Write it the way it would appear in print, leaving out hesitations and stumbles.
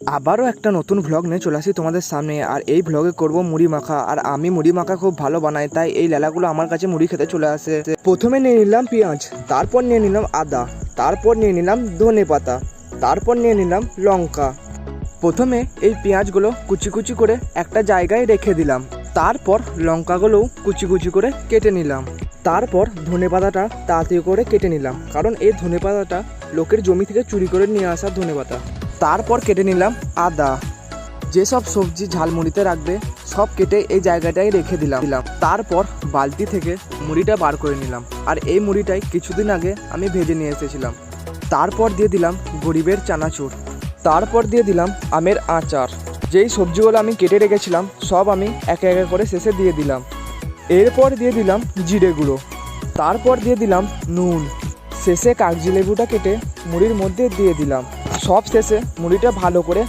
আবারও একটা নতুন ভ্লগ নিয়ে চলে আসি তোমাদের সামনে। আর এই ভ্লগে করব মুড়ি মাখা। আর আমি মুড়ি মাখা খুব ভালো বানাই, তাই এই লেলাগুলো আমার কাছে মুড়ি খেতে চলে আসে। প্রথমে নিয়ে নিলাম পেঁয়াজ, তারপর নিয়ে নিলাম আদা, তারপর নিয়ে নিলাম ধনে পাতা, তারপর নিয়ে নিলাম লঙ্কা। প্রথমে এই পেঁয়াজগুলো কুচি কুচি করে একটা জায়গায় রেখে দিলাম। তারপর লঙ্কাগুলোও কুচি কুচি করে কেটে নিলাম। তারপর ধনে পাতাটা তাড়াতাড়ি করে কেটে নিলাম, কারণ এই ধনে পাতাটা লোকের জমি থেকে চুরি করে নিয়ে আসা ধনে পাতা। তারপর কেটে নিলাম আদা। যেসব সবজি ঝালমুড়িতে রাখবে সব কেটে এই জায়গাটায় রেখে দিলাম। তারপর বালতি থেকে মুড়িটা বার করে নিলাম। আর এই মুড়িটাই কিছুদিন আগে আমি ভেজে নিয়ে এসেছিলাম। তারপর দিয়ে দিলাম গরিবের চানাচুর। তারপর দিয়ে দিলাম আমের আচার। যেই সবজিগুলো আমি কেটে রেখেছিলাম সব আমি একে একে করে শেষে দিয়ে দিলাম। এরপর দিয়ে দিলাম জিরে গুঁড়ো। তারপর দিয়ে দিলাম নুন। শেষে কাগজি লেবুটা কেটে মুড়ির মধ্যে দিয়ে দিলাম। সব শেষে মুড়িটা ভালো করে